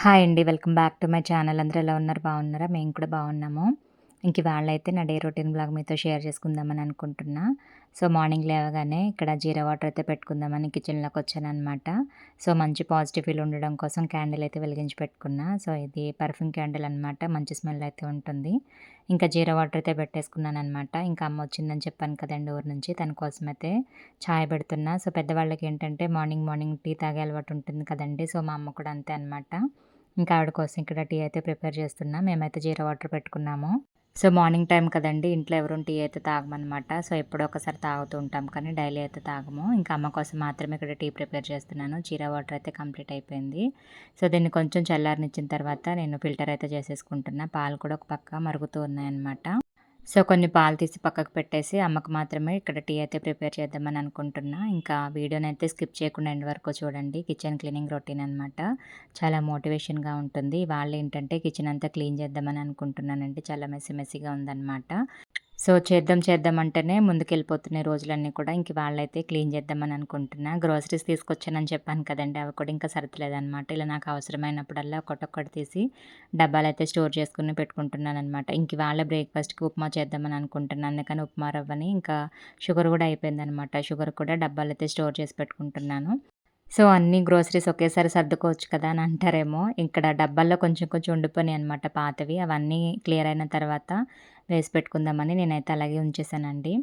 Hi అండి. Welcome back to my channel. అందరూ ఎలా ఉన్నారు? బాగున్నారా? మేము కూడా బాగున్నాము. ఇవాళైతే నా డే రొటీన్ వ్లాగ్ మీతో షేర్ చేసుకుందామని అనుకుంటున్నా. సో, మార్నింగ్ లేవగానే ఇక్కడ జీరా వాటర్ అయితే పెట్టుకుందామని కిచెన్‌లోకొచ్చాననమాట. సో, మంచి పాజిటివ్ ఫీల్ ఉండడం కోసం క్యాండిల్ అయితే వెలిగించి పెట్టుకున్నా. సో, ఇది పర్ఫ్యూమ్ క్యాండిల్ అనమాట. మంచి స్మెల్ అయితే ఉంటుంది. ఇంకా జీరా వాటర్ అయితే పెట్టేసుకున్నాననమాట. ఇంకా అమ్మ వచ్చిందని చెప్పాను కదండీ ఊరు నుంచి. తన కోసమైతే చాయ్ పెడుతున్నా. సో, పెద్దవాళ్ళకేంటంటే మార్నింగ్ మార్నింగ్ టీ తాగే అలవాటు ఉంటుంది కదండీ! సో, మా అమ్మ కూడా అంతే అనమాట. ఇంకా ఆవిడ కోసం ఇక్కడ టీ అయితే ప్రిపేర్ చేస్తున్నా. మేమైతే జీరా వాటర్ పెట్టుకున్నాము. సో, మార్నింగ్ టైమ్ కదండీ! ఇంట్లో ఎవరు టీ అయితే తాగమనమాట. సో, ఎప్పుడో ఒకసారి తాగుతూ ఉంటాం కానీ డైలీ అయితే తాగము. ఇంకా అమ్మ కోసం మాత్రమే ఇక్కడ టీ ప్రిపేర్ చేస్తున్నాను. జీరా వాటర్ అయితే కంప్లీట్ అయిపోయింది. సో, దీన్ని కొంచెం చల్లారనిచ్చిన తర్వాత నేను ఫిల్టర్ అయితే చేసేసుకుంటున్నా. పాలు కూడా ఒక పక్క మరుగుతూ ఉన్నాయన్నమాట. సో, కొన్ని పాలు తీసి పక్కకు పెట్టేసి అమ్మకు మాత్రమే ఇక్కడ టీ అయితే ప్రిపేర్ చేద్దామని అనుకుంటున్నా. ఇంకా వీడియోనైతే స్కిప్ చేయకుండా ఎండ్ వరకు చూడండి. కిచెన్ క్లీనింగ్ రొటీన్ అనమాట. చాలా మోటివేషన్‌గా ఉంటుంది. ఇవాళేంటంటే కిచెన్ అంతా క్లీన్ చేద్దామని అనుకుంటున్నానండి. చాలా మెస్సీ మెస్సీగా ఉందనమాట. సో, చేద్దాం చేద్దాం అంటేనే ముందుకెళ్ళిపోతున్నాయి రోజులన్నీ కూడా. ఇవాళైతే క్లీన్ చేద్దామని అనుకుంటున్నా. గ్రోసరీస్ తీసుకొచ్చానని చెప్పాను కదండీ! అవి కూడా ఇంకా సర్దలేదనమాట. ఇలా నాకు అవసరమైనప్పుడల్లా ఒక్కొక్కటి తీసి డబ్బాలైతే స్టోర్ చేసుకొని పెట్టుకుంటున్నాననమాట. ఇవాళ బ్రేక్‌ఫాస్ట్‌కి ఉప్మా చేద్దామని అనుకుంటున్నా. అందుకని ఉప్మా రవ్వని ఇంకా షుగర్ కూడా అయిపోయిందనమాట. షుగర్ కూడా డబ్బాలైతే స్టోర్ చేసి పెట్టుకుంటున్నాను. సో, అన్ని గ్రోసరీస్ ఒకేసారి సర్దుకోవచ్చు కదా! అని అంటారేమో. ఇక్కడ డబ్బాల్లో కొంచెం కొంచెం ఉండిపోయినాయనమాట పాతవి. అవన్నీ క్లియర్ అయిన తర్వాత వేసి పెట్టుకుందామని నేనైతే అలాగే ఉంచేసానండి.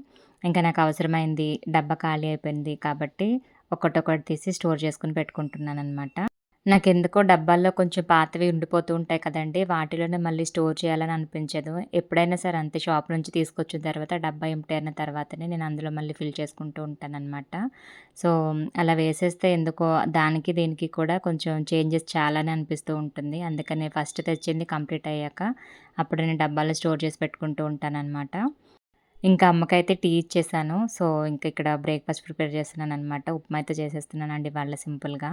ఇంకా నాకు అవసరమైంది డబ్బా ఖాళీ అయిపోయింది కాబట్టి ఒక్కటొక్కటి తీసి స్టోర్ చేసుకొని పెట్టుకుంటున్నాననమాట. నాకెందుకో డబ్బాల్లో కొంచెం పాతవి ఉండిపోతూ ఉంటాయి కదండీ! వాటిలోనే మళ్ళీ స్టోర్ చేయాలని అనిపించదు. ఎప్పుడైనా సరే అంతే షాప్ నుంచి తీసుకొచ్చిన తర్వాత డబ్బా ఎంప్టీ అయిన తర్వాతనే నేను అందులో మళ్ళీ ఫిల్ చేసుకుంటూ ఉంటాననమాట. సో, అలా వేసేస్తే ఎందుకో దానికి దీనికి కూడా కొంచెం చేంజెస్ చాలానే అనిపిస్తూ ఉంటుంది. అందుకని ఫస్ట్ తెచ్చింది కంప్లీట్ అయ్యాక అప్పుడు నేను డబ్బాలో స్టోర్ చేసి పెట్టుకుంటూ ఉంటాననమాట. ఇంకా అమ్మకైతే టీ ఇచ్చేసాను. సో, ఇంక ఇక్కడ బ్రేక్‌ఫాస్ట్ ప్రిపేర్ చేస్తున్నాననమాట. ఉప్మా అయితే చేసేస్తున్నానండి ఇవాళ సింపుల్‌గా.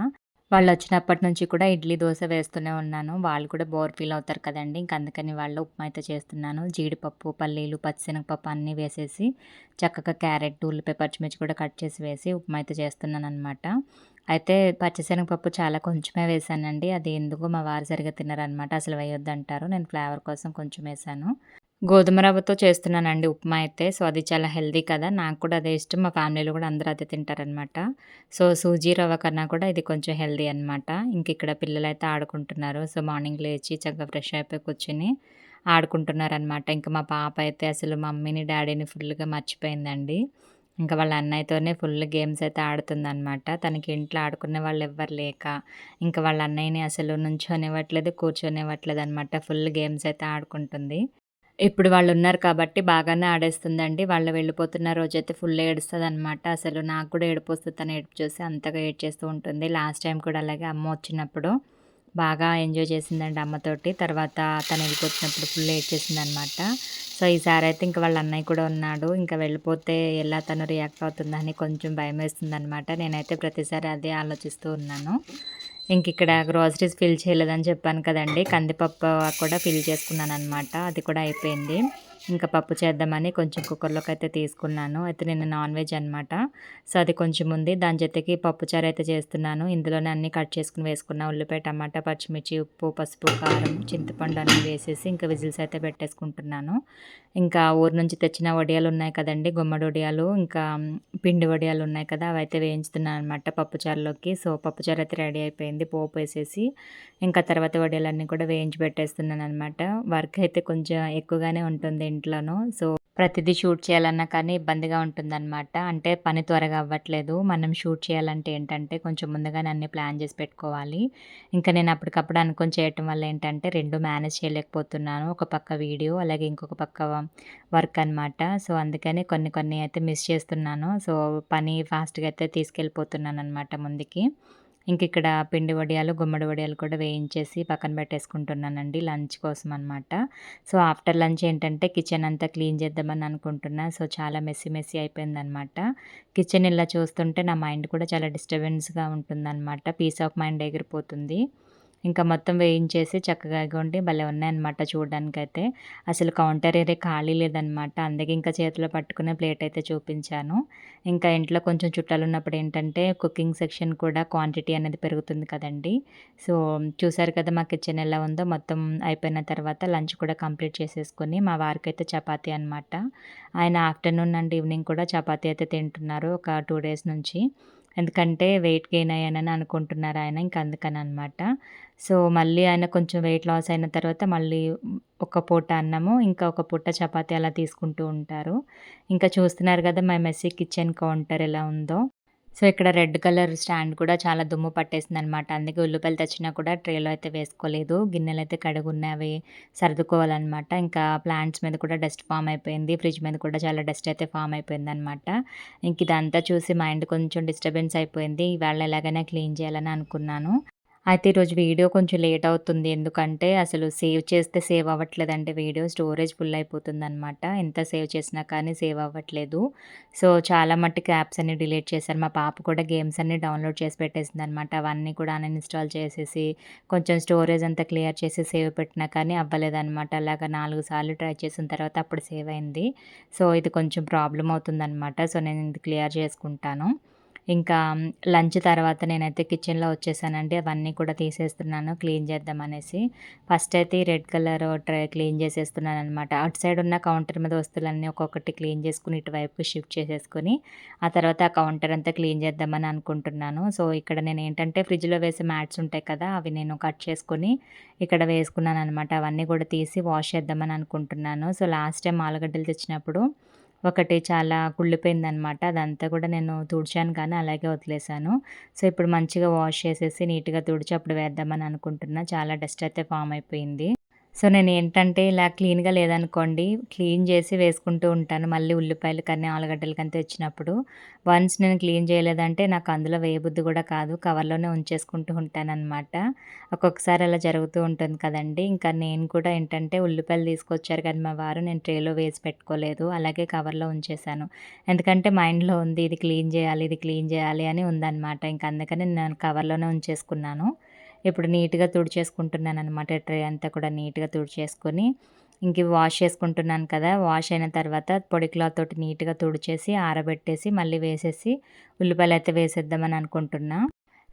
వాళ్ళొచ్చినప్పటి నుంచి కూడా ఇడ్లీ, దోస వేస్తూనే ఉన్నాను. వాళ్ళు కూడా బోర్ ఫీల్ అవుతారు కదండీ! ఇంక అందుకని వాళ్ళ ఉప్మా అయితే చేస్తున్నాను. జీడిపప్పు, పల్లీలు, పచ్చిశనగపప్పు అన్నీ వేసేసి చక్కగా క్యారెట్, ఉల్లిపాయ, పచ్చిమిర్చి కూడా కట్ చేసి వేసి ఉప్మా అయితే చేస్తున్నాననమాట. అయితే పచ్చిశనగపప్పు చాలా కొంచెమే వేశానండి. అది ఎందుకో మా వారు సరిగ్గా తినరనమాట. అసలు వేయొద్దంటారు. నేను ఫ్లేవర్ కోసం కొంచెం వేశాను. గోధుమ రవ్వతో చేస్తున్నానండి ఉప్మా అయితే. సో, అది చాలా హెల్తీ కదా! నాకు కూడా అదే ఇష్టం. మా ఫ్యామిలీలో కూడా అందరూ అదే తింటారనమాట. సో, సూజీ రవ్వ కన్నా కూడా ఇది కొంచెం హెల్తీ అనమాట. ఇంకిక్కడ పిల్లలైతే ఆడుకుంటున్నారు. సో, మార్నింగ్ లేచి చక్కగా ఫ్రెష్ అయిపోయి కూర్చొని ఆడుకుంటున్నారనమాట. ఇంక మా పాప అయితే అసలు మమ్మీని, డ్యాడీని ఫుల్‌గా మర్చిపోయిందండి. ఇంక వాళ్ళ అన్నయ్యతోనే ఫుల్ గేమ్స్ అయితే ఆడుతుందనమాట. తనకి ఇంట్లో ఆడుకునే వాళ్ళెవ్వరు లేక, ఇంక వాళ్ళ అన్నయ్యని అసలు నుంచోనివ్వట్లేదు, కూర్చోనివ్వట్లేదనమాట. ఫుల్ గేమ్స్ అయితే ఆడుకుంటుంది. ఇప్పుడు వాళ్ళున్నారు కాబట్టి బాగానే ఆడేస్తుందండి. వాళ్ళు వెళ్ళిపోతున్న రోజైతే ఫుల్ ఏడుస్తదనమాట. అసలు నాకు కూడా ఏడుపొస్తది తన ఏడుపు చూసి అంతగా ఏడ్చేస్తూ ఉంటుంది. లాస్ట్ టైమ్ కూడా అలాగే అమ్మ వచ్చినప్పుడు బాగా ఎంజాయ్ చేసిందండి అమ్మతోటి. తర్వాత తను వెళ్ళిపోతున్నప్పుడు ఫుల్ ఏడ్చేసిందనమాట. సో, ఈసారైతే ఇంక వాళ్ళ అన్నయ్య కూడా ఉన్నాడు. ఇంక వెళ్ళిపోతే ఎలా తను రియాక్ట్ అవుతుందని కొంచెం భయమేస్తుందనమాట. నేనైతే ప్రతిసారి అదే ఆలోచిస్తూ ఉన్నాను. ఇంకిక్కడ గ్రోసరీస్ ఫిల్ చేయలేదని చెప్పాను కదండీ! కందిపప్పు కూడా ఫిల్ చేసుకున్నాననమాట. అది కూడా అయిపోయింది. ఇంకా పప్పు చేద్దామని కొంచెం కుక్కర్‌లోకైతే తీసుకున్నాను. అయితే నిన్న నాన్ వెజ్ అనమాట. సో, అది కొంచెం ఉంది. దాని జೊತೆకి పప్పుచారు అయితే చేస్తున్నాను. ఇందులోనే అన్నీ కట్ చేసుకొని వేసుకున్న ఉల్లిపాయ, టమాటా, పచ్చిమిర్చి, ఉప్పు, పసుపు, కారం, చింతపండు అన్నీ వేసేసి ఇంకా విజిల్స్ అయితే పెట్టేసుకుంటున్నాను. ఇంకా ఊరు నుంచి తెచ్చిన వడియాలున్నాయి కదండీ! గుమ్మడి వడియాలు, ఇంకా పిండి వడియాలున్నాయి కదా! అవైతే వేయించుతున్నాననమాట పప్పుచారులోకి. సో, పప్పుచారు అయితే రెడీ అయిపోయింది. పోపేసేసి ఇంకా తర్వాత వడియాలన్నీ కూడా వేయించి పెట్టేస్తున్నాననమాట. వర్క్ అయితే కొంచెం ఎక్కువగానే ఉంటుంది ఇంట్లోను. సో, ప్రతిదీ షూట్ చేయాలన్నా కానీ ఇబ్బందిగా ఉంటుందనమాట. అంటే పని త్వరగా అవ్వట్లేదు. మనం షూట్ చేయాలంటే ఏంటంటే కొంచెం ముందుగానే అన్నీ ప్లాన్ చేసి పెట్టుకోవాలి. ఇంకా నేను అప్పటికప్పుడు అనుకోని చేయటం వల్ల ఏంటంటే 2 మేనేజ్ చేయలేకపోతున్నాను. ఒక పక్క వీడియో అలాగే ఇంకొక పక్క వర్క్ అనమాట. సో, అందుకని కొన్ని కొన్ని అయితే మిస్ చేస్తున్నాను. సో, పని ఫాస్ట్‌గా అయితే తీసుకెళ్ళిపోతున్నాననమాట ముందుకి. ఇంకిక్కడ పిండి వడియాలు, గుమ్మడి వడియాలు కూడా వేయించేసి పక్కన పెట్టేసుకుంటున్నానండి లంచ్ కోసం అనమాట. సో, ఆఫ్టర్ లంచ్ ఏంటంటే కిచెన్ అంతా క్లీన్ చేద్దామని అనుకుంటున్నా. సో, చాలా మెస్సీ మెస్సీ అయిపోయిందనమాట. కిచెన్ ఇలా చూస్తుంటే నా మైండ్ కూడా చాలా డిస్టర్బెన్స్‌గా ఉంటుందనమాట. పీస్ ఆఫ్ మైండ్ ఎగిరిపోతుంది. ఇంకా మొత్తం వేయించేసి చక్కగా ఇగోండి భలే ఉన్నాయన్నమాట చూడడానికైతే. అసలు కౌంటర్ ఏరియా ఖాళీ లేదనమాట. అందుకే ఇంకా చేతిలో పట్టుకునే ప్లేట్ అయితే చూపించాను. ఇంకా ఇంట్లో కొంచెం చుట్టాలున్నప్పుడు ఏంటంటే కుకింగ్ సెక్షన్ కూడా క్వాంటిటీ అనేది పెరుగుతుంది కదండీ! సో, చూసారు కదా మా కిచెన్ ఎలా ఉందో. మొత్తం అయిపోయిన తర్వాత లంచ్ కూడా కంప్లీట్ చేసేసుకొని మా వారికైతే చపాతీ అనమాట. ఆయన ఆఫ్టర్‌నూన్ అండ్ ఈవినింగ్ కూడా చపాతీ అయితే తింటున్నారు ఒక 2 డేస్ నుంచి. ఎందుకంటే వెయిట్ గెయిన్ అయ్యానని అనుకుంటున్నారు ఆయన. ఇంక అందుకననమాట. సో, మళ్ళీ ఆయన కొంచెం వెయిట్ లాస్ అయిన తర్వాత మళ్ళీ ఒక పూట అన్నము, ఇంకా ఒక పూట చపాతీ అలా తీసుకుంటూ ఉంటారు. ఇంకా చూస్తున్నారు గదా! మా మెస్సీ కిచెన్ కౌంటర్ ఎలా ఉందో. సో, ఇక్కడ రెడ్ కలర్ స్టాండ్ కూడా చాలా దుమ్ము పట్టేసిందనమాట. అందుకే ఉల్లిపాయలు తెచ్చినా కూడా ట్రేలో అయితే వేసుకోలేదు. గిన్నెలయితే కడుగున్నాయి. అవి సర్దుకోవాలనమాట. ఇంకా ప్లాంట్స్ మీద కూడా డస్ట్ ఫార్మ్ అయిపోయింది. ఫ్రిడ్జ్ మీద కూడా చాలా డస్ట్ అయితే ఫార్మ్ అయిపోయిందనమాట. ఇంక ఇదంతా చూసి మైండ్ కొంచెం డిస్టర్బెన్స్ అయిపోయింది. ఇవాళ ఎలాగైనా క్లీన్ చేయాలని అనుకున్నాను. అయితే ఈరోజు వీడియో కొంచెం లేట్ అవుతుంది. ఎందుకంటే అసలు సేవ్ చేస్తే సేవ్ అవ్వట్లేదండి వీడియో. స్టోరేజ్ ఫుల్ అయిపోతుందనమాట. ఎంత సేవ్ చేసినా కానీ సేవ్ అవ్వట్లేదు. సో, చాలా మట్టుకు యాప్స్ అన్నీ డిలీట్ చేశాను. మా పాప కూడా గేమ్స్ అన్నీ డౌన్‌లోడ్ చేసి పెట్టేసిందనమాట. అవన్నీ కూడా అన్‌ఇన్‌స్టాల్ చేసేసి, కొంచెం స్టోరేజ్ అంతా క్లియర్ చేసి సేవ్ పెట్టినా కానీ అవ్వలేదనమాట. అలాగా 4 సార్లు ట్రై చేసిన తర్వాత అప్పుడు సేవ్ అయింది. సో, ఇది కొంచెం ప్రాబ్లమ్ అవుతుందనమాట. సో, నేను ఇది క్లియర్ చేసుకుంటాను. ఇంకా లంచ్ తర్వాత నేనైతే కిచెన్‌లో వచ్చేసానండి. అవన్నీ కూడా తీసేస్తున్నాను క్లీన్ చేద్దామనేసి. ఫస్ట్ అయితే ఈ రెడ్ కలర్ ట్రే క్లీన్ చేసేస్తున్నాననమాట. అటు సైడ్ ఉన్న కౌంటర్ మీద వస్తువులన్నీ ఒక్కొక్కటి క్లీన్ చేసుకొని ఇటువైపుకి షిఫ్ట్ చేసేసుకొని, ఆ తర్వాత ఆ కౌంటర్ అంతా క్లీన్ చేద్దామని అనుకుంటున్నాను. సో, ఇక్కడ నేనేంటంటే ఫ్రిడ్జ్‌లో వేసే మ్యాట్స్ ఉంటాయి కదా! అవి నేను కట్ చేసుకొని ఇక్కడ వేసుకున్నాననమాట. అవన్నీ కూడా తీసి వాష్ చేద్దామని అనుకుంటున్నాను. సో, లాస్ట్ టైమ్ ఆలుగడ్డలు తెచ్చినప్పుడు ఒకటి చాలా కుళ్ళిపోయిందనమాట. అదంతా కూడా నేను తుడిచాను కానీ అలాగే వదిలేసాను. సో, ఇప్పుడు మంచిగా వాష్ చేసేసి నీట్‌గా తుడిచి అప్పుడు వేద్దామని అనుకుంటున్నా. చాలా డస్ట్ అయితే ఫార్మ్ అయిపోయింది. సో, నేనేంటంటే ఇలా క్లీన్‌గా లేదనుకోండి, క్లీన్ చేసి వేసుకుంటూ ఉంటాను. మళ్ళీ ఉల్లిపాయలు కానీ, ఆలుగడ్డలు కానీ తెచ్చినప్పుడు. వన్స్ నేను క్లీన్ చేయలేదంటే నాకు అందులో వేయబుద్ధి కూడా కాదు. కవర్‌లోనే ఉంచేసుకుంటూ ఉంటాననమాట. ఒక్కొక్కసారి అలా జరుగుతూ ఉంటుంది కదండీ! ఇంకా నేను కూడా ఏంటంటే ఉల్లిపాయలు తీసుకొచ్చారు కానీ మా వారు, నేను ట్రేలో వేసి పెట్టుకోలేదు. అలాగే కవర్‌లో ఉంచేశాను. ఎందుకంటే మైండ్‌లో ఉంది ఇది క్లీన్ చేయాలి, ఇది క్లీన్ చేయాలి అని ఉందనమాట. ఇంక అందుకని నేను కవర్‌లోనే ఉంచేసుకున్నాను. ఇప్పుడు నీట్‌గా తుడిచేసుకుంటున్నాననమాట. ట్రే అంతా కూడా నీట్‌గా తుడిచేసుకొని, ఇంక ఇవి వాష్ చేసుకుంటున్నాను కదా! వాష్ అయిన తర్వాత పొడి క్లాత్ తోటి నీట్‌గా తుడిచేసి, ఆరబెట్టేసి, మళ్ళీ వేసేసి, ఉల్లిపాయలైతే వేసేద్దామని అనుకుంటున్నా.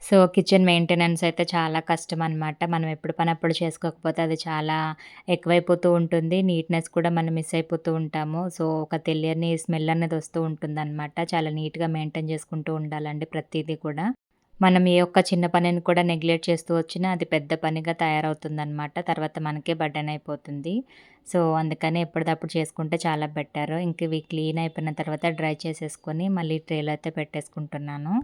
సో, కిచెన్ మెయింటెనెన్స్ అయితే చాలా కష్టమనమాట. మనం ఎప్పుడు పని అప్పుడు చేసుకోకపోతే అది చాలా ఎక్కువైపోతూ ఉంటుంది. నీట్‌నెస్ కూడా మనం మిస్ అయిపోతూ ఉంటాము. సో, ఒక తెలియని స్మెల్ అనేది వస్తూ ఉంటుందనమాట. చాలా నీట్‌గా మెయింటైన్ చేసుకుంటూ ఉండాలండి ప్రతీదీ కూడా. మనం ఏ ఒక్క చిన్న పనిని కూడా నెగ్లెక్ట్ చేస్తూ వచ్చినా అది పెద్ద పనిగా తయారవుతుందనమాట. తర్వాత మనకే బర్డెన్ అయిపోతుంది. సో, అందుకని ఎప్పటిదప్పుడు చేసుకుంటే చాలా బెటర్. ఇంక ఇవి క్లీన్ అయిపోయిన తర్వాత డ్రై చేసేసుకొని మళ్ళీ ట్రేలో అయితే పెట్టేసుకుంటున్నాను.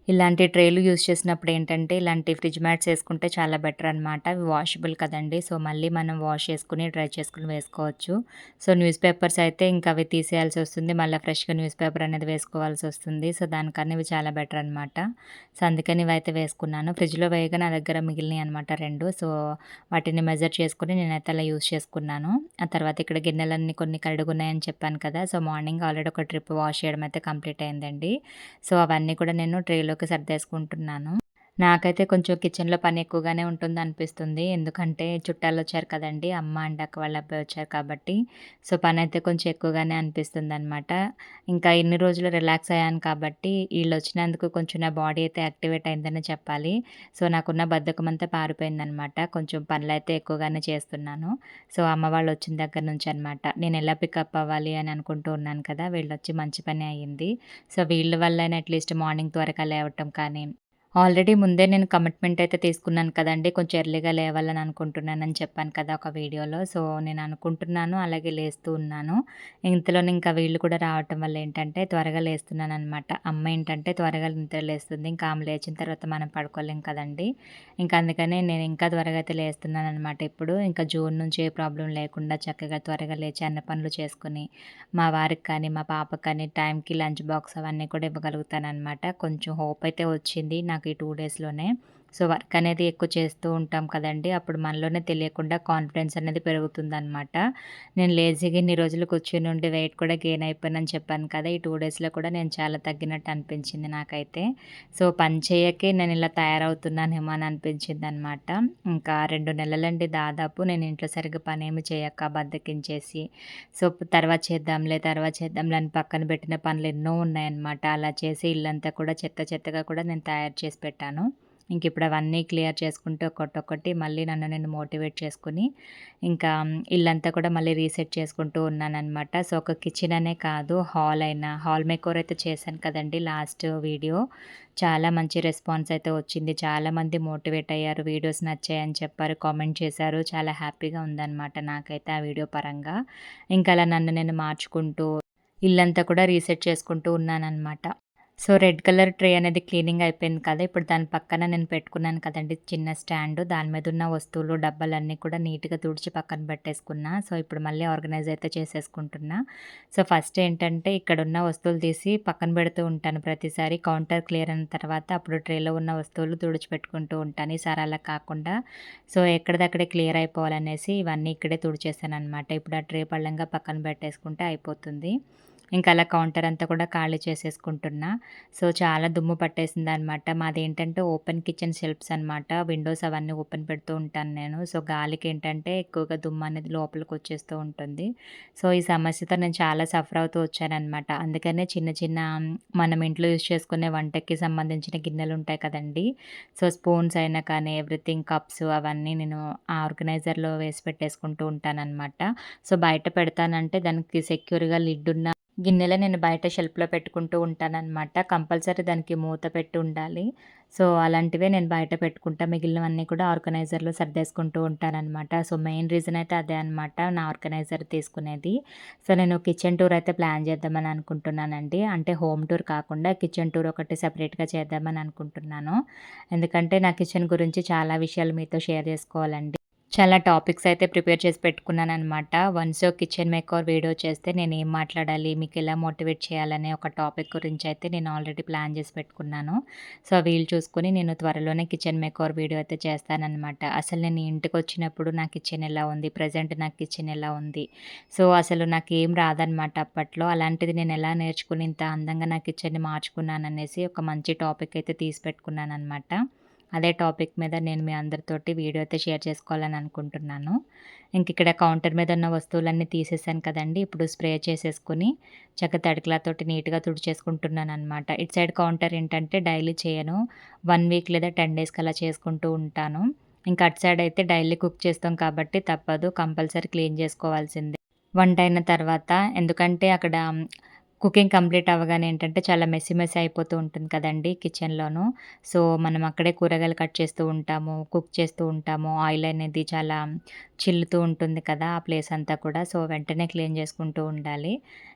ఇలాంటి ట్రేలు యూజ్ చేసినప్పుడేంటంటే, ఇలాంటి ఫ్రిడ్జ్ మ్యాట్స్ ఏసుకుంటే చాలా బెటరనమాట. అవి వాషబుల్ కదండీ! సో, మళ్ళీ మనం వాష్ చేసుకొని, డ్రై చేసుకొని వేసుకోవచ్చు. సో, న్యూస్ పేపర్స్ అయితే ఇంక అవి తీసేయాల్సొస్తుంది. మళ్ళా ఫ్రెష్‌గా న్యూస్ పేపర్ అనేది వేసుకోవాల్సొస్తుంది. సో, దానికన్నా ఇవి చాలా బెటరనమాట. సో, అందుకని ఇవైతే వేసుకున్నాను. ఫ్రిడ్జ్‌లో వేయగా నా దగ్గర మిగిలినియనమాట 2. సో, వాటిని మెజర్ చేసుకొని నేనైతే అలా యూజ్ చేసుకున్నాను. ఆ తర్వాత ఇక్కడ గిన్నెలన్నీ కొన్ని కడుగున్నాయని చెప్పాను కదా! సో, మార్నింగ్ ఆల్రెడీ ఒక ట్రిప్ వాష్ చేయడం అయితే కంప్లీట్ అయిందండి. సో, అవన్నీ కూడా నేను ట్రేలోకి సర్దేసుకుంటున్నాను. నాకైతే కొంచెం కిచెన్‌లో పని ఎక్కువగానే ఉంటుందనిపిస్తుంది. ఎందుకంటే చుట్టాలొచ్చారు కదండీ! అమ్మ అండ్ అక్క వాళ్ళ అబ్బాయి వచ్చారు కాబట్టి. సో, పనైతే కొంచెం ఎక్కువగానే అనిపిస్తుందనమాట. ఇంకా ఇన్ని రోజులు రిలాక్స్ అయ్యాను కాబట్టి ఈళ్ళొచ్చినందుకు కొంచెం నా బాడీ అయితే యాక్టివేట్ అయిందనే చెప్పాలి. సో, నాకున్న బద్ధకమంతా పారిపోయిందనమాట. కొంచెం పనులైతే ఎక్కువగానే చేస్తున్నాను. సో, అమ్మ వాళ్ళొచ్చిన దగ్గర నుంచనమాట. నేనెలా పికప్ అవ్వాలి అని అనుకుంటూ ఉన్నాను కదా! వీళ్ళొచ్చి మంచి పనే అయింది. సో, వీళ్ళ వల్లైనా అట్‌లీస్ట్ మార్నింగ్ త్వరగా లేవటం కానీ, ఆల్రెడీ ముందే నేను కమిట్మెంట్ అయితే తీసుకున్నాను కదండీ! కొంచెం ఎర్లీగా లేవాలని అనుకుంటున్నానని చెప్పాను కదా! ఒక వీడియోలో. సో, నేను అనుకుంటున్నాను. అలాగే లేస్తూ ఉన్నాను. ఇంతలోనే ఇంకా వీళ్ళు కూడా రావటం వల్ల ఏంటంటే త్వరగా లేస్తున్నాననమాట. అమ్మ ఏంటంటే త్వరగా నిద్ర లేస్తుంది. ఇంకా ఆమె లేచిన తర్వాత మనం పడుకోలేం కదండీ! ఇంకా అందుకనే నేను ఇంకా త్వరగా అయితే లేస్తున్నాననమాట ఇప్పుడు. ఇంకా జూన్ నుంచి ఏ ప్రాబ్లమ్ లేకుండా చక్కగా త్వరగా లేచి అన్ని పనులు చేసుకొని, మా వారికి కానీ, మా పాపకి కానీ టైంకి లంచ్ బాక్స్ అవన్నీ కూడా ఇవ్వగలుగుతాననమాట. కొంచెం హోప్ అయితే వచ్చింది నాకు ఈ 2 డేస్‌లోనే. సో, వర్క్ అనేది ఎక్కువ చేస్తూ ఉంటాం కదండీ! అప్పుడు మనలోనే తెలియకుండా కాన్ఫిడెన్స్ అనేది పెరుగుతుందనమాట. నేను లేజీగా ఇన్ని రోజులు కూర్చొనుండి వెయిట్ కూడా గెయిన్ అయిపోయానని చెప్పాను కదా! ఈ 2 డేస్‌లో కూడా నేను చాలా తగ్గినట్టు అనిపించింది నాకైతే. సో, పని చేయకే నేను ఇలా తయారవుతున్నానేమో అని అనిపించిందనమాట. ఇంకా 2 నెలలండి దాదాపు నేను ఇంట్లో సరిగ్గా పనేమి చేయక బద్ధకించేసి, సో, తర్వాత చేద్దాంలే అని పక్కన పెట్టిన పనులెన్నో ఉన్నాయన్నమాట. అలా చేసి ఇల్లంతా కూడా చెత్త చెత్తగా కూడా నేను తయారు చేసి పెట్టాను. ఇంకిప్పుడు అవన్నీ క్లియర్ చేసుకుంటూ ఒక్కొక్కటి మళ్ళీ నన్ను నేను మోటివేట్ చేసుకొని, ఇంకా ఇల్లంతా కూడా మళ్ళీ రీసెట్ చేసుకుంటూ ఉన్నాననమాట. సో, ఒక కిచెన్ అనే కాదు హాల్ మేకోవర్ అయితే చేశాను కదండీ లాస్ట్ వీడియో. చాలా మంచి రెస్పాన్స్ అయితే వచ్చింది. చాలామంది మోటివేట్ అయ్యారు. వీడియోస్ నచ్చాయని చెప్పారు. కామెంట్ చేశారు. చాలా హ్యాపీగా ఉందనమాట నాకైతే ఆ వీడియో పరంగా. ఇంకా అలా నన్ను నేను మార్చుకుంటూ ఇల్లంతా కూడా రీసెట్ చేసుకుంటూ ఉన్నాననమాట. సో, రెడ్ కలర్ ట్రే అనేది క్లీనింగ్ అయిపోయింది కదా! ఇప్పుడు దాని పక్కన నేను పెట్టుకున్నాను కదండీ చిన్న స్టాండు. దాని మీదున్న వస్తువులు, డబ్బాలన్నీ కూడా నీట్‌గా తుడిచి పక్కన పెట్టేసుకున్నా. సో, ఇప్పుడు మళ్ళీ ఆర్గనైజ్ అయితే చేసేసుకుంటున్నా. సో, ఫస్ట్ ఏంటంటే ఇక్కడున్న వస్తువులు తీసి పక్కన పెడుతూ ఉంటాను ప్రతిసారి. కౌంటర్ క్లియర్ అయిన తర్వాత అప్పుడు ట్రేలో ఉన్న వస్తువులు తుడిచిపెట్టుకుంటూ ఉంటాను. ఈసారి అలా కాకుండా సో, ఎక్కడిదక్కడే క్లియర్ అయిపోవాలనేసి ఇవన్నీ ఇక్కడే తుడిచేసాననమాట. ఇప్పుడు ఆ ట్రే పళ్ళంగా పక్కన పెట్టేసుకుంటే అయిపోతుంది. ఇంకా అలా కౌంటర్ అంతా కూడా ఖాళీ చేసేసుకుంటున్నా. సో, చాలా దుమ్ము పట్టేసిందనమాట. మాదేంటంటే ఓపెన్ కిచెన్ షెల్ఫ్స్ అనమాట. విండోస్ అవన్నీ ఓపెన్ పెడుతూ ఉంటాను నేను. సో, గాలికేంటంటే ఎక్కువగా దుమ్ము అనేది లోపలికొచ్చేస్తూ ఉంటుంది. సో, ఈ సమస్యతో నేను చాలా సఫర్ అవుతూ వచ్చాననమాట. అందుకనే చిన్న చిన్న మనం ఇంట్లో యూజ్ చేసుకునే వంటకి సంబంధించిన గిన్నెలుంటాయి కదండీ! సో, స్పూన్స్ అయినా కానీ ఎవ్రీథింగ్ కప్స్ అవన్నీ నేను ఆ ఆర్గనైజర్‌లో వేసి పెట్టేసుకుంటూ ఉంటాననమాట. సో, బయట పెడతానంటే దానికి సెక్యూర్‌గా లిడ్డున్న గిన్నెలే నేను బయట షెల్ఫ్‌లో పెట్టుకుంటూ ఉంటాననమాట. కంపల్సరీ దానికి మూత పెట్టి ఉండాలి. సో, అలాంటివే నేను బయట పెట్టుకుంటా. మిగిలినవన్నీ కూడా ఆర్గనైజర్‌లో సర్దేసుకుంటూ ఉంటాననమాట. సో, మెయిన్ రీజన్ అయితే అదే అనమాట నా ఆర్గనైజర్ తీసుకునేది. సో, నేను కిచెన్ టూర్ అయితే ప్లాన్ చేద్దామని అనుకుంటున్నానండి. అంటే హోమ్ టూర్ కాకుండా కిచెన్ టూర్ ఒకటి సెపరేట్‌గా చేద్దామని అనుకుంటున్నాను. ఎందుకంటే నా కిచెన్ గురించి చాలా విషయాలు మీతో షేర్ చేసుకోవాలండి. చాలా టాపిక్స్ అయితే ప్రిపేర్ చేసి పెట్టుకున్నాననమాట. వన్స్ కిచెన్ మేకోవర్ వీడియో చేస్తే నేనేం మాట్లాడాలి, మీకెలా మోటివేట్ చేయాలనే ఒక టాపిక్ గురించయితే నేను ఆల్రెడీ ప్లాన్ చేసి పెట్టుకున్నాను. సో, వీలు చూసుకొని నేను త్వరలోనే కిచెన్ మేకోవర్ వీడియో అయితే చేస్తాననమాట. అసలు నేను ఇంటికొచ్చినప్పుడు నా కిచెన్ ఎలా ఉంది, ప్రెజెంట్ నా కిచెన్ ఎలా ఉంది. సో, అసలు నాకేం రాదనమాట అప్పట్లో. అలాంటిది నేనెలా నేర్చుకొని ఇంత అందంగా నా కిచెన్‌ని మార్చుకున్నాననేసి ఒక మంచి టాపిక్ అయితే తీసి పెట్టుకున్నాననమాట. అదే టాపిక్ మీద నేను మీ అందరితోటి వీడియో అయితే షేర్ చేసుకోవాలని అనుకుంటున్నాను. ఇంకిక్కడ కౌంటర్ మీద ఉన్న వస్తువులన్నీ తీసేసాను కదండీ! ఇప్పుడు స్ప్రే చేసేసుకొని తడికలతోటి నీట్‌గా తుడిచేసుకుంటున్నాననమాట. ఇటు సైడ్ కౌంటర్ ఏంటంటే డైలీ చేయను. 1 వీక్ లేదా 10 డేస్‌కి అలా చేసుకుంటూ ఉంటాను. ఇంకా అటు సైడ్ అయితే డైలీ కుక్ చేస్తాం కాబట్టి తప్పదు. కంపల్సరీ క్లీన్ చేసుకోవాల్సిందే. వంటయిన తర్వాత ఎందుకంటే అక్కడ కుకింగ్ కంప్లీట్ అవ్వగానే ఏంటంటే చాలా మెస్సీ మెస్సీ అయిపోతూ ఉంటుంది కదండీ కిచెన్‌లోను. సో, మనం అక్కడే కూరగాయలు కట్ చేస్తూ ఉంటాము, కుక్ చేస్తూ ఉంటాము. ఆయిల్ అనేది చాలా చిల్లుతూ ఉంటుంది కదా! ఆ ప్లేస్ అంతా కూడా. సో, వెంటనే క్లీన్ చేసుకుంటూ ఉండాలి.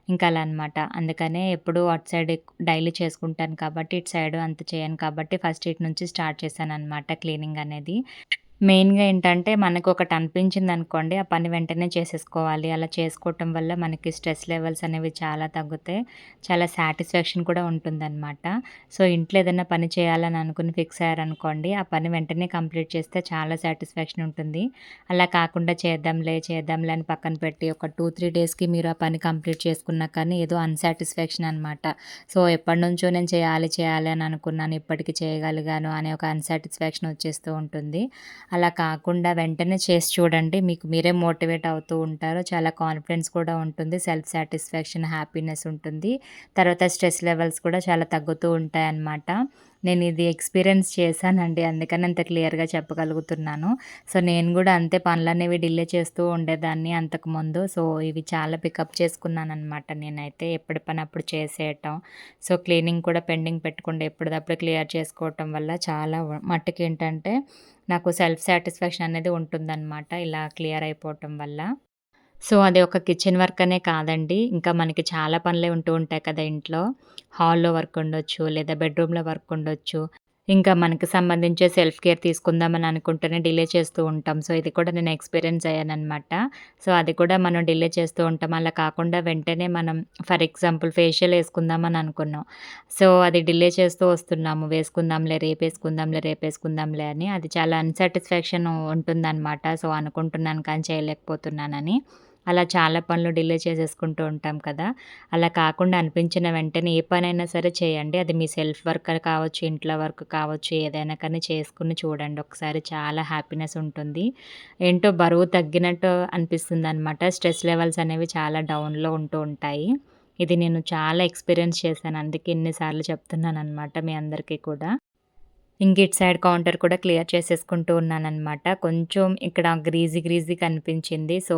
ఇంకా అలా అనమాట. అందుకనే ఎప్పుడూ అటు సైడ్ డైలీ చేసుకుంటాను కాబట్టి, ఇటు సైడ్ అంత చేయను కాబట్టి ఫస్ట్ ఇటు నుంచి స్టార్ట్ చేశాననమాట క్లీనింగ్ అనేది. మెయిన్‌గా ఏంటంటే మనకొకటి అనిపించిందనుకోండి, ఆ పని వెంటనే చేసేసుకోవాలి. అలా చేసుకోవటం వల్ల మనకి స్ట్రెస్ లెవెల్స్ అనేవి చాలా తగ్గుతాయి. చాలా సాటిస్ఫాక్షన్ కూడా ఉంటుందనమాట. సో, ఇంట్లో ఏదైనా పని చేయాలని అనుకుని ఫిక్స్ అయ్యారనుకోండి, ఆ పని వెంటనే కంప్లీట్ చేస్తే చాలా సాటిస్ఫాక్షన్ ఉంటుంది. అలా కాకుండా చేద్దాంలే అని పక్కన పెట్టి ఒక 2, 3 డేస్‌కి మీరు ఆ పని కంప్లీట్ చేసుకున్నా కానీ ఏదో అన్‌సాటిస్ఫాక్షన్ అనమాట. సో, ఎప్పటినుంచో నేను చేయాలి అని అనుకున్నాను. ఇప్పటికి చేయగలిగాను అనే ఒక అన్‌సాటిస్ఫాక్షన్ వచ్చేస్తూ ఉంటుంది. అలా కాకుండా వెంటనే చేసి చూడండి. మీకు మీరే మోటివేట్ అవుతూ ఉంటారు. చాలా కాన్ఫిడెన్స్ కూడా ఉంటుంది. సెల్ఫ్ సాటిస్ఫాక్షన్, హ్యాపీనెస్ ఉంటుంది. తర్వాత స్ట్రెస్ లెవెల్స్ కూడా చాలా తగ్గుతూ ఉంటాయన్నమాట. నేను ఇది ఎక్స్‌పీరియన్స్ చేశానండి. అందుకని అంత క్లియర్‌గా చెప్పగలుగుతున్నాను. సో, నేను గూడా అంతే పనులనేవి డిలే చేస్తూ ఉండేదాన్ని అంతకుముందు. సో, ఇవి చాలా పికప్ చేసుకున్నాననమాట నేనైతే. ఎప్పటి పని అప్పుడు చేసేయటం. సో, క్లీనింగ్ కూడా పెండింగ్ పెట్టకుండా ఎప్పటిదప్పుడు క్లియర్ చేసుకోవటం వల్ల చాలా మట్టుకేంటంటే నాకు సెల్ఫ్ సాటిస్ఫాక్షన్ అనేది ఉంటుందనమాట. ఇలా క్లియర్ అయిపోవటం వల్ల. సో, అది ఒక కిచెన్ వర్క్ అనే కాదండి. ఇంకా మనకి చాలా పనులే ఉంటూ ఉంటాయి కదా ఇంట్లో. హాల్‌లో వర్క్ ఉండొచ్చు, లేదా బెడ్‌రూమ్‌లో వర్క్ ఉండొచ్చు. ఇంకా మనకి సంబంధించే సెల్ఫ్ కేర్ తీసుకుందామని అనుకుంటూనే డిలే చేస్తూ ఉంటాం. సో, ఇది కూడా నేను ఎక్స్‌పీరియన్స్ అయ్యాననమాట. సో, అది కూడా మనం డిలే చేస్తూ ఉంటాం. అలా కాకుండా వెంటనే మనం ఫర్ ఎగ్జాంపుల్ ఫేషియల్ యేసుకుందామని అనుకున్నాం. సో, అది డిలే చేస్తూ వస్తున్నాము. వేసుకుందాంలే, రేపేసుకుందాంలే, రేపేసుకుందాంలే అని. అది చాలా అన్‌సాటిస్ఫాక్షన్ ఉంటుందనమాట. సో, అనుకుంటున్నాను కానీ చేయలేకపోతున్నానని. అలా చాలా పనులు డిలే చేసేసుకుంటూ ఉంటాం కదా! అలా కాకుండా అనిపించిన వెంటనే ఏ పనైనా సరే చేయండి. అది మీ సెల్ఫ్ వర్క్ కావచ్చు, ఇంట్లో వర్క్ కావచ్చు, ఏదైనా కానీ చేసుకొని చూడండి ఒకసారి. చాలా హ్యాపీనెస్ ఉంటుంది. ఏంటో బరువు తగ్గినట్టు అనిపిస్తుందనమాట. స్ట్రెస్ లెవెల్స్ అనేవి చాలా డౌన్‌లో ఉంటూ ఉంటాయి. ఇది నేను చాలా ఎక్స్‌పీరియన్స్ చేశాను. అందుకే ఇన్ని సార్లు చెప్తున్నాననమాట మీ అందరికీ కూడా. ఇంక ఇటు సైడ్ కౌంటర్ కూడా క్లియర్ చేసేసుకుంటూ ఉన్నాననమాట. కొంచెం ఇక్కడ గ్రీజీ కనిపించింది. సో,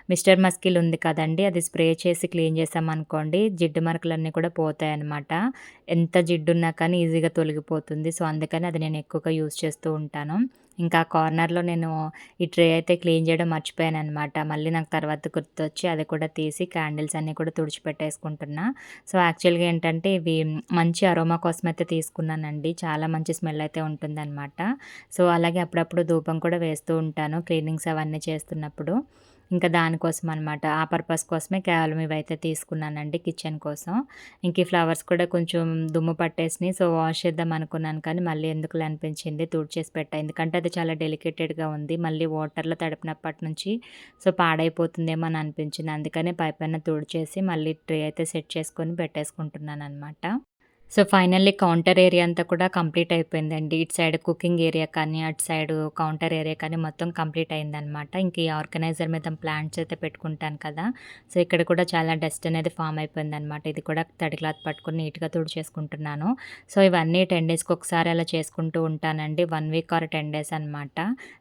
మిస్టర్ మస్కిల్ ఉంది కదండీ! అది స్ప్రే చేసి క్లీన్ చేశామనుకోండి, జిడ్డు మరకలన్నీ కూడా పోతాయనమాట. ఎంత జిడ్డున్నా కానీ ఈజీగా తొలగిపోతుంది. సో, అందుకని అది నేను ఎక్కువగా యూజ్ చేస్తూ ఉంటాను. ఇంకా కార్నర్‌లో నేను ఈ ట్రే అయితే క్లీన్ చేయడం మర్చిపోయాననమాట. మళ్ళీ నాకు తర్వాత గుర్తొచ్చి అది కూడా తీసి క్యాండిల్స్ అన్నీ కూడా తుడిచిపెట్టేసుకుంటున్నా. సో, యాక్చువల్‌గా ఏంటంటే ఇవి మంచి అరోమా కోసమయితే తీసుకున్నానండి. చాలా మంచి స్మెల్ అయితే ఉంటుందనమాట. సో, అలాగే అప్పుడప్పుడు ధూపం కూడా వేస్తూ ఉంటాను క్లీనింగ్స్ అవన్నీ చేస్తున్నప్పుడు. ఇంకా దానికోసం అనమాట. ఆ పర్పస్ కోసమే కేవలం ఇవైతే తీసుకున్నానండి కిచెన్ కోసం. ఇంక ఈ ఫ్లవర్స్ కూడా కొంచెం దుమ్ము పట్టేసినియి. సో, వాష్ చేద్దాం అనుకున్నాను కానీ మళ్ళీ ఎందుకులే అనిపించింది తుడిచేసి పెట్టా. ఎందుకంటే అది చాలా డెలికేటెడ్‌గా ఉంది. మళ్ళీ వాటర్‌లో తడిపినప్పటి నుంచి సో, పాడైపోతుందేమో అని అనిపించింది. అందుకనే పైపైన తుడిచేసి మళ్ళీ ట్రే అయితే సెట్ చేసుకొని పెట్టేసుకుంటున్నాననమాట. సో, ఫైనల్లీ కౌంటర్ ఏరియా అంతా కూడా కంప్లీట్ అయిపోయిందండి. ఇటు సైడ్ కుకింగ్ ఏరియా కానీ, అటు సైడు కౌంటర్ ఏరియా కానీ మొత్తం కంప్లీట్ అయిందనమాట. ఇంక ఈ ఆర్గనైజర్ మీద ప్లాంట్స్ అయితే పెట్టుకుంటాను కదా! సో, ఇక్కడ కూడా చాలా డస్ట్ అనేది ఫామ్ అయిపోయిందనమాట. ఇది కూడా తడి క్లాత్ పట్టుకొని నీట్‌గా తుడిచేసుకుంటున్నాను. సో, ఇవన్నీ 10 డేస్‌కి ఒకసారి అలా చేసుకుంటూ ఉంటానండి. 1 వీక్ ఆర్ 10 డేస్ అనమాట.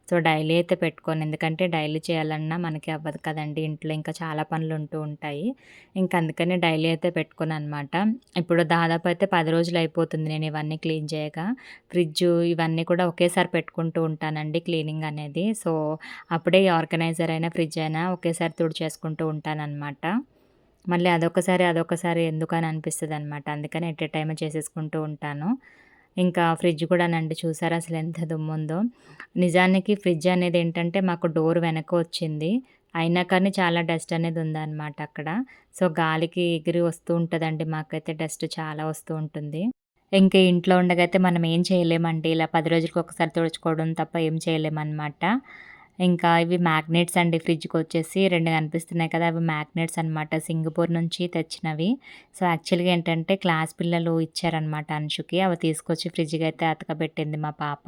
సో, డైలీ అయితే పెట్టుకోను. ఎందుకంటే డైలీ చేయాలన్నా మనకి అవ్వదు కదండీ! ఇంట్లో ఇంకా చాలా పనులుంటూ ఉంటాయి. ఇంక అందుకని డైలీ అయితే పెట్టుకోననమాట. ఇప్పుడు దాదాపు అయితే 10 రోజులు అయిపోతుంది నేను ఇవన్నీ క్లీన్ చేయగా. ఫ్రిడ్జు ఇవన్నీ కూడా ఒకేసారి పెట్టుకుంటూ ఉంటానండి క్లీనింగ్ అనేది. సో, అప్పుడే ఈ ఆర్గనైజర్ అయినా, ఫ్రిడ్జ్ అయినా ఒకేసారి తుడిచేసుకుంటూ ఉంటాననమాట. మళ్ళీ అదొకసారి ఎందుకని అనిపిస్తదనమాట. అందుకని ఎట్ ఎ టైమే చేసేసుకుంటూ ఉంటాను. ఇంకా ఫ్రిడ్జ్ కూడానండి చూసారా అసలెంత దుమ్ముందో. నిజానికి ఫ్రిడ్జ్ అనేదేంటంటే మాకు డోర్ వెనక వచ్చింది. అయినా కానీ చాలా డస్ట్ అనేది ఉందనమాట అక్కడ. సో, గాలికి ఎగిరి వస్తూ ఉంటదండి. మాకైతే డస్ట్ చాలా వస్తూ ఉంటుంది. ఇంక ఇంట్లో ఉండగైతే మనం ఏం చేయలేమండి. ఇలా 10 రోజులకి ఒకసారి తుడుచుకోవడం తప్ప ఏం చేయలేమనమాట. ఇంకా ఇవి మ్యాగ్నెట్స్ అండి ఫ్రిడ్జ్‌కొచ్చేసి 2 కనిపిస్తున్నాయి కదా! అవి మ్యాగ్నెట్స్ అనమాట. సింగపూర్ నుంచి తెచ్చినవి. సో, యాక్చువల్‌గా ఏంటంటే క్లాస్ పిల్లలు ఇచ్చారనమాట అంశుకి. అవి తీసుకొచ్చి ఫ్రిడ్జ్‌కైతే అతకబెట్టింది మా పాప.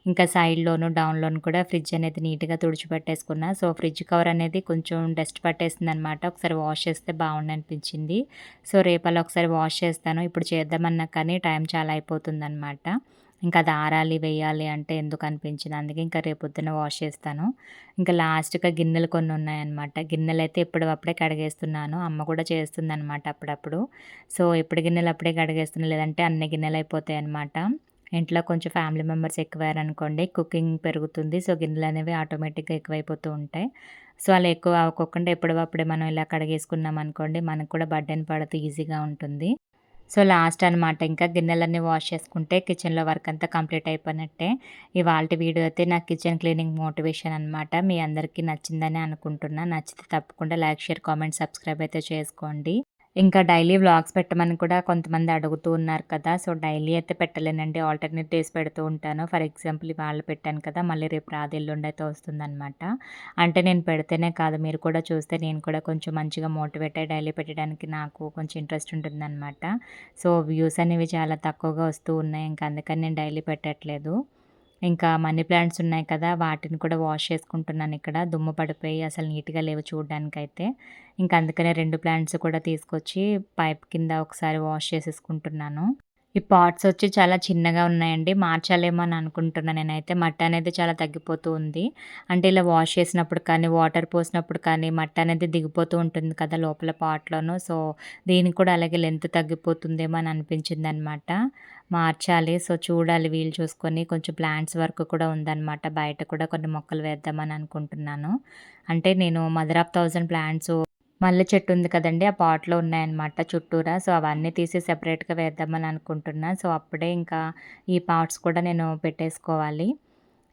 ఇంకా సైడ్‌లోను, డౌన్‌లోను కూడా ఫ్రిడ్జ్ అనేది నీట్‌గా తుడిచిపెట్టేసుకున్నా. సో, ఫ్రిడ్జ్ కవర్ అనేది కొంచెం డస్ట్ పట్టేసిందనమాట. ఒకసారి వాష్ చేస్తే బావుండనిపించింది. సో, రేపలా ఒకసారి వాష్ చేస్తాను. ఇప్పుడు చేద్దామన్నా కానీ టైం చాలా అయిపోతుందనమాట. ఇంకా అది ఆరాలి, వెయ్యాలి అంటే ఎందుకనిపించింది. అందుకే ఇంకా రేపొద్దున వాష్ చేస్తాను. ఇంకా లాస్ట్‌గా గిన్నెలు కొన్నున్నాయన్నమాట. గిన్నెలైతే ఎప్పటివప్పుడే కడిగేస్తున్నాను. అమ్మ కూడా చేస్తుందనమాట అప్పుడప్పుడు. సో, ఎప్పుడు గిన్నెలు అప్పుడే కడిగేస్తున్నా. లేదంటే అన్ని గిన్నెలయిపోతాయన్నమాట. ఇంట్లో కొంచెం ఫ్యామిలీ మెంబర్స్ ఎక్కువయ్యారనుకోండి కుకింగ్ పెరుగుతుంది. సో, గిన్నెలనేవి ఆటోమేటిక్‌గా ఎక్కువైపోతూ ఉంటాయి. సో, అలా ఎక్కువ అవ్వకోకుండా ఎప్పటివప్పుడే మనం ఇలా కడిగేసుకున్నామనుకోండి మనకు కూడా బర్డెన్ పడదు ఈజీగా ఉంటుంది. సో, లాస్ట్ అనమాట ఇంకా గిన్నెలన్నీ వాష్ చేసుకుంటే కిచెన్‌లో వర్క్ అంతా కంప్లీట్ అయిపోయినట్టే. ఇవాల్టి వీడియో అయితే నా కిచెన్ క్లీనింగ్ మోటివేషన్ అనమాట. మీ అందరికీ నచ్చిందనే అనుకుంటున్నా. నచ్చితే తప్పకుండా లైక్, షేర్, కామెంట్, సబ్స్క్రైబ్ అయితే చేసుకోండి. ఇంకా డైలీ వ్లాగ్స్ పెట్టమని కూడా కొంతమంది అడుగుతూ ఉన్నారు కదా! సో, డైలీ అయితే పెట్టలేనండి. ఆల్టర్‌నేట్ డేస్ పెడుతూ ఉంటాను. ఫర్ ఎగ్జాంపుల్ ఇవాళ పెట్టాను కదా! మళ్ళీ రేపు రాదు ఎల్లుండయితే వస్తుందనమాట. అంటే నేను పెడితేనే కాదు మీరు కూడా చూస్తే నేను కూడా కొంచెం మంచిగా మోటివేట్ అయ్యి డైలీ పెట్టడానికి నాకు కొంచెం ఇంట్రెస్ట్ ఉంటుందనమాట. సో, వ్యూస్ అనేవి చాలా తక్కువగా వస్తూ ఉన్నాయి. ఇంక అందుకని నేను డైలీ పెట్టట్లేదు. ఇంకా మనీ ప్లాంట్స్ ఉన్నాయి కదా! వాటిని కూడా వాష్ చేసుకుంటున్నానిక్కడ. దుమ్ము పడిపోయి అసలు నీట్‌గా లేవు చూడ్డానికైతే. ఇంక అందుకనే 2 ప్లాంట్స్ కూడా తీసుకొచ్చి పైప్ కింద ఒకసారి వాష్ చేసేసుకుంటున్నాను. ఈ పాట్స్ వచ్చి చాలా చిన్నగా ఉన్నాయండి. మార్చాలేమో అని అనుకుంటున్నా నేనైతే. మట్టనేది చాలా తగ్గిపోతూ ఉంది. అంటే ఇలా వాష్ చేసినప్పుడు కానీ, వాటర్ పోసినప్పుడు కానీ మట్టనేది దిగిపోతూ ఉంటుంది కదా లోపల పాట్‌లోను. సో, దీనికి కూడా అలాగే లెంత్ తగ్గిపోతుందేమో అని అనిపించిందనమాట. మార్చాలి. సో, చూడాలి వీలు చూసుకొని కొంచెం ప్లాంట్స్ వర్క్ కూడా ఉందనమాట. బయట కూడా కొన్ని మొక్కలు వేద్దామని అనుకుంటున్నాను. అంటే నేను మదర్ ఆఫ్ 1000 ప్లాంట్స్ మల్లె చెట్టు ఉంది కదండీ! ఆ పాట్‌లో ఉన్నాయన్నమాట చుట్టూరా. సో, అవన్నీ తీసి సెపరేట్‌గా వేద్దామని అనుకుంటున్నా. సో, అప్పుడే ఇంకా ఈ పాట్స్ కూడా నేను పెట్టేసుకోవాలి.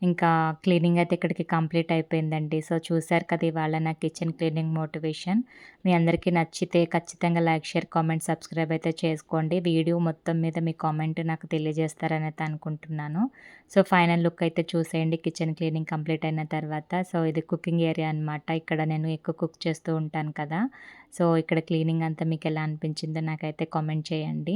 ఇంకా క్లీనింగ్ అయితే ఇక్కడికి కంప్లీట్ అయిపోయిందండి. సో, చూసారు కదా ఇవాళ నా కిచెన్ క్లీనింగ్ మోటివేషన్. మీ అందరికీ నచ్చితే ఖచ్చితంగా లైక్, షేర్, కామెంట్, సబ్స్క్రైబ్ అయితే చేసుకోండి. వీడియో మొత్తం మీద మీ కామెంట్ నాకు తెలియజేస్తారనైతే అనుకుంటున్నాను. సో, ఫైనల్ లుక్ అయితే చూసేయండి కిచెన్ క్లీనింగ్ కంప్లీట్ అయిన తర్వాత. సో, ఇది కుకింగ్ ఏరియా అనమాట. ఇక్కడ నేను ఎక్కువ కుక్ చేస్తూ ఉంటాను కదా! సో, ఇక్కడ క్లీనింగ్ అంతా మీకెలా అనిపించిందో నాకైతే కామెంట్ చేయండి.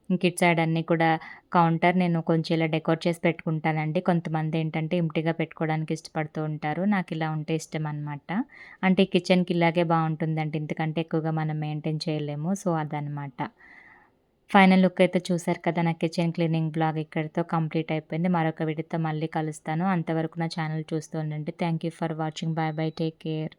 ఇంక ఇటు సైడ్ అన్నీ కూడా కౌంటర్ నేను కొంచెం ఇలా డెకోర్ చేసి పెట్టుకుంటానండి. కొంతమందేంటంటే ఎంప్టీగా పెట్టుకోవడానికి ఇష్టపడుతూ ఉంటారు. నాకిలా ఉంటే ఇష్టమనమాట. అంటే ఈ కిచెన్‌కి ఇలాగే బావుంటుందండి. ఇంతకంటే ఎక్కువగా మనం మెయింటైన్ చేయలేము. సో, అదనమాట. ఫైనల్ లుక్ అయితే చూసారు కదా! నా కిచెన్ క్లీనింగ్ బ్లాగ్ ఇక్కడితో కంప్లీట్ అయిపోయింది. మరొక వీడియోతో మళ్ళీ కలుస్తాను. అంతవరకు నా ఛానల్ చూస్తూ ఉండండి. Thank you for watching. By by. Take care.